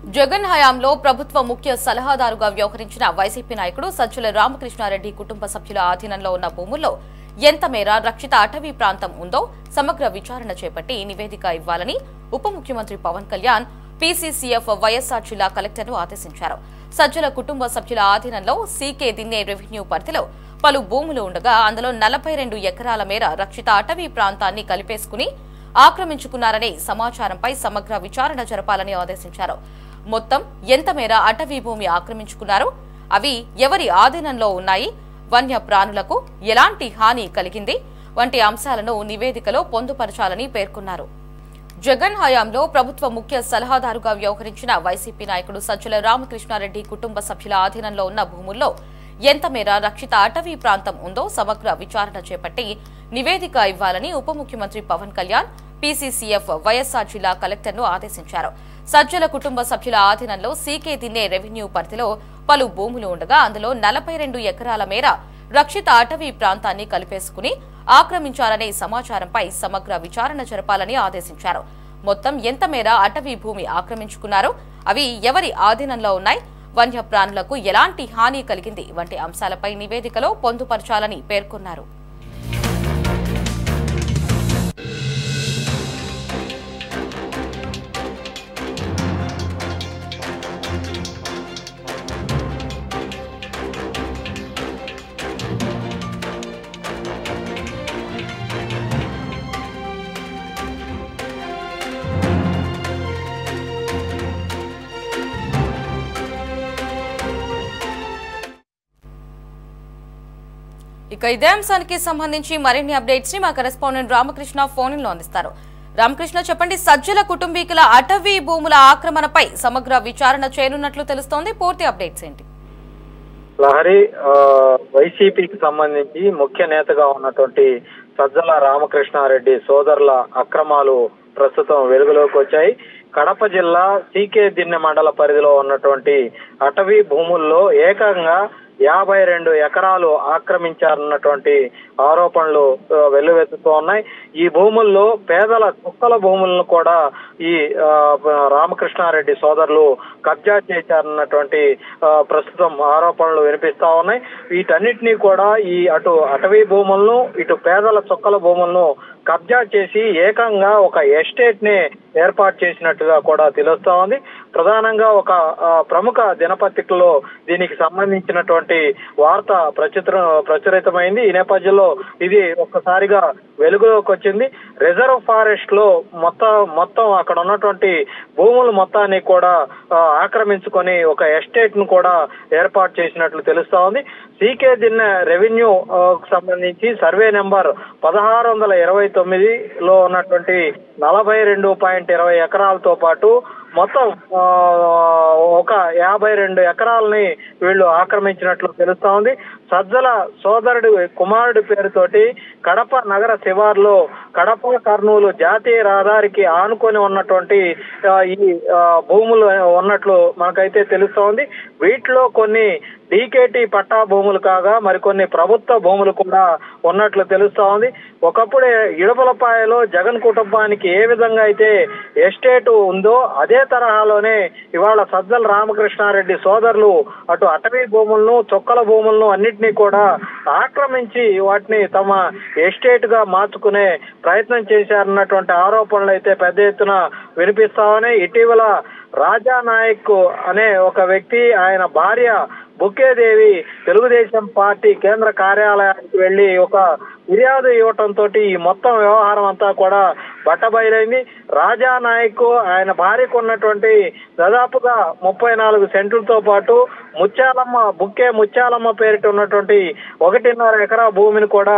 జగన్ హయాంలో ప్రభుత్వ ముఖ్య సలహాదారుగా వ్యవహరించిన వైసీపీ నాయకుడు సజ్జల రామకృష్ణారెడ్డి కుటుంబ సభ్యుల ఆధీనంలో ఉన్న భూముల్లో ఎంత మేర రక్షిత అటవీ ప్రాంతం ఉందో సమగ్ర విచారణ చేపట్టి నివేదిక ఇవ్వాలని ఉప ముఖ్యమంత్రి పవన్ కళ్యాణ్ పీసీసీఎఫ్ వైఎస్ఆర్ జిల్లా కలెక్టర్ను ఆదేశించారు. సజ్జల కుటుంబ సభ్యుల ఆధీనంలో సీకే దిన్నే రెవెన్యూ పరిధిలో పలు భూములు ఉండగా అందులో 42 ఎకరాల మేర రక్షిత అటవీ ప్రాంతాన్ని కలిపేసుకుని ఆక్రమించుకున్నారనే సమాచారంపై సమగ్ర విచారణ జరపాలని ఆదేశించారు. మొత్తం ఎంత మేర అటవీ భూమి ఆక్రమించుకున్నారు, అవి ఎవరి ఆధీనంలో ఉన్నాయి, వన్య ప్రాణులకు ఎలాంటి హాని కలిగింది వంటి అంశాలను నివేదికలో పొందుపరచాలని పేర్కొన్నారు. జగన్ హయాంలో ప్రభుత్వ ముఖ్య సలహాదారుగా వ్యవహరించిన వైసీపీ నాయకుడు సజ్జల రామకృష్ణారెడ్డి కుటుంబ సభ్యుల ఆధీనంలో ఉన్న భూముల్లో ఎంత మేర రక్షిత అటవీ ప్రాంతం ఉందో సమగ్ర విచారణ చేపట్టి నివేదిక ఇవ్వాలని ఉప ముఖ్యమంత్రి పవన్ కళ్యాణ్ పీసీసీఎఫ్ వైఎస్ఆర్ జిల్లా కలెక్టర్ను ఆదేశించారు. సజ్జల కుటుంబ సభ్యుల ఆధీనంలో సీకే దిన్నే రెవెన్యూ పరిధిలో పలు భూములు ఉండగా అందులో 42 ఎకరాల మేర రక్షిత అటవీ ప్రాంతాన్ని కలిపేసుకుని ఆక్రమించారనే సమాచారంపై సమగ్ర విచారణ జరపాలని ఆదేశించారు. మొత్తం ఎంత మేర అటవీ భూమి ఆక్రమించుకున్నారు, అవి ఎవరి ఆధీనంలో ఉన్నాయి, వన్య ప్రాణులకు ఎలాంటి హాని కలిగింది వంటి అంశాలపై నివేదికలో పొందుపరచాలని పేర్కొన్నారు. ఇక ఇదే అంశానికి సంబంధించి మరిన్ని అప్డేట్స్ ని మా కరెస్పాండెంట్ రామకృష్ణ ఫోన్ లో అందిస్తారు. రామకృష్ణ, చెప్పండి, సజ్జల కుటుంబీకుల అటవీ భూముల ఆక్రమణపై సమగ్ర విచారణ చేయనున్నట్లు తెలుస్తోంది. పూర్తి అప్డేట్స్ ఏంటి? లహరి, వైసీపీకి సంబంధించి ముఖ్య నేతగా ఉన్నటువంటి సజ్జల రామకృష్ణారెడ్డి సోదరుల అక్రమాలు ప్రస్తుతం వెలుగులోకి వచ్చాయి. కడప జిల్లా సీకే దిన్నె మండల పరిధిలో ఉన్నటువంటి అటవీ భూముల్లో ఏకంగా 52 ఎకరాలు ఆక్రమించారన్నటువంటి ఆరోపణలు వెల్లువెత్తుతూ ఉన్నాయి. ఈ భూముల్లో పేదల కుక్కల భూములను కూడా ఈ రామకృష్ణారెడ్డి సోదరులు కబ్జా చేశారన్నటువంటి ప్రస్తుతం ఆరోపణలు వినిపిస్తా ఉన్నాయి. వీటన్నిటినీ కూడా ఈ అటు అటవీ భూములను ఇటు పేదల చుక్కల భూములను కబ్జా చేసి ఏకంగా ఒక ఎస్టేట్ ని ఏర్పాటు చేసినట్టుగా కూడా తెలుస్తా ఉంది. ప్రధానంగా ఒక ప్రముఖ దినపత్రికలో దీనికి సంబంధించినటువంటి వార్త ప్రచురితమైంది. ఈ నేపథ్యంలో ఇది ఒక్కసారిగా వెలుగులోకి వచ్చింది. రిజర్వ్ ఫారెస్ట్ లో మొత్తం అక్కడ ఉన్నటువంటి భూములు మొత్తాన్ని కూడా ఆక్రమించుకొని ఒక ఎస్టేట్ ను కూడా ఏర్పాటు చేసినట్లు తెలుస్తా ఉంది. సీకే దిన్నె రెవెన్యూ సంబంధించి సర్వే నెంబర్ 1629లో ఉన్నటువంటి 42.20 ఎకరాలతో పాటు మొత్తం ఒక 52 ఎకరాలని వీళ్ళు ఆక్రమించినట్లు తెలుస్తా ఉంది. సజ్జల సోదరుడి కుమారుడి పేరుతోటి కడప నగర శివార్లో కడప కర్నూలు జాతీయ రహదారికి ఆనుకొని ఉన్నటువంటి ఈ భూములు ఉన్నట్లు మనకైతే తెలుస్తా ఉంది. వీటిలో కొన్ని డీకేటీ పట్టా భూములు కాగా మరికొన్ని ప్రభుత్వ భూములు కూడా ఉన్నట్లు తెలుస్తా ఉంది. ఒకప్పుడే ఇడుపులపాయలో జగన్ కుటుంబానికి ఏ విధంగా అయితే ఎస్టేట్ ఉందో అదే తరహాలోనే ఇవాళ సజ్జల రామకృష్ణారెడ్డి సోదరులు అటు అటవీ భూములను చొక్కల భూములను అన్నిటినీ కూడా ఆక్రమించి వాటిని తమ ఎస్టేట్ గా మార్చుకునే ప్రయత్నం చేశారన్నటువంటి ఆరోపణలు అయితే పెద్ద ఎత్తున వినిపిస్తామని ఇటీవల రాజానాయక్ అనే ఒక వ్యక్తి ఆయన భార్య బుక్కేదేవి తెలుగుదేశం పార్టీ కేంద్ర కార్యాలయానికి వెళ్లి ఒక ఫిర్యాదు ఇవ్వటంతో ఈ మొత్తం వ్యవహారం అంతా కూడా బట్టబయలైంది. రాజానాయక్ ఆయన భార్యకు ఉన్నటువంటి దాదాపుగా 34 సెంట్లతో పాటు ముత్యాలమ్మ పేరిట ఉన్నటువంటి 1.5 ఎకరా భూమిని కూడా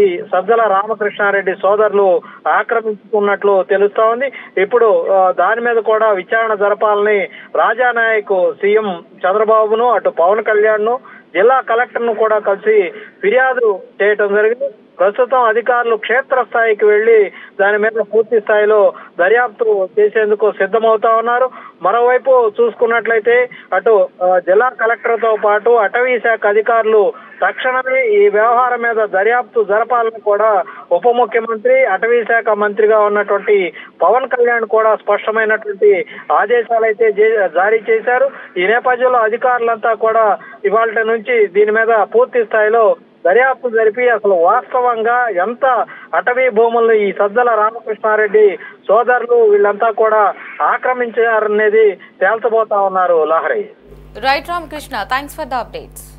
ఈ సజ్జల రామకృష్ణారెడ్డి సోదరులు ఆక్రమించుకున్నట్లు తెలుస్తా ఉంది. ఇప్పుడు దాని మీద కూడా విచారణ జరపాలని రాజానాయక్ సీఎం చంద్రబాబును అటు పవన్ కళ్యాణ్ ను జిల్లా కలెక్టర్ ను కూడా కలిసి ఫిర్యాదు చేయటం జరిగింది. ప్రస్తుతం అధికారులు క్షేత్రస్థాయికి వెళ్లి దాని మీద పూర్తి స్థాయిలో దర్యాప్తు చేసేందుకు సిద్ధమవుతా ఉన్నారు. మరోవైపు చూసుకున్నట్లయితే అటు జిల్లా కలెక్టర్ తో పాటు అటవీ శాఖ అధికారులు తక్షణమే ఈ వ్యవహారం మీద దర్యాప్తు జరపాలని కూడా ఉప ముఖ్యమంత్రి అటవీ శాఖ మంత్రిగా ఉన్నటువంటి పవన్ కళ్యాణ్ కూడా స్పష్టమైనటువంటి ఆదేశాలు అయితే జారీ చేశారు. ఈ నేపథ్యంలో అధికారులంతా కూడా ఇవాళ నుంచి దీని మీద పూర్తి స్థాయిలో దర్యాప్తు జరిపి అసలు వాస్తవంగా ఎంత అటవీ భూములను ఈ సజ్జల రామకృష్ణారెడ్డి సోదరులు వీళ్ళంతా కూడా ఆక్రమించారనేది తేల్చబోతా ఉన్నారు. Lahari. Right Ramakrishna, thanks for the updates.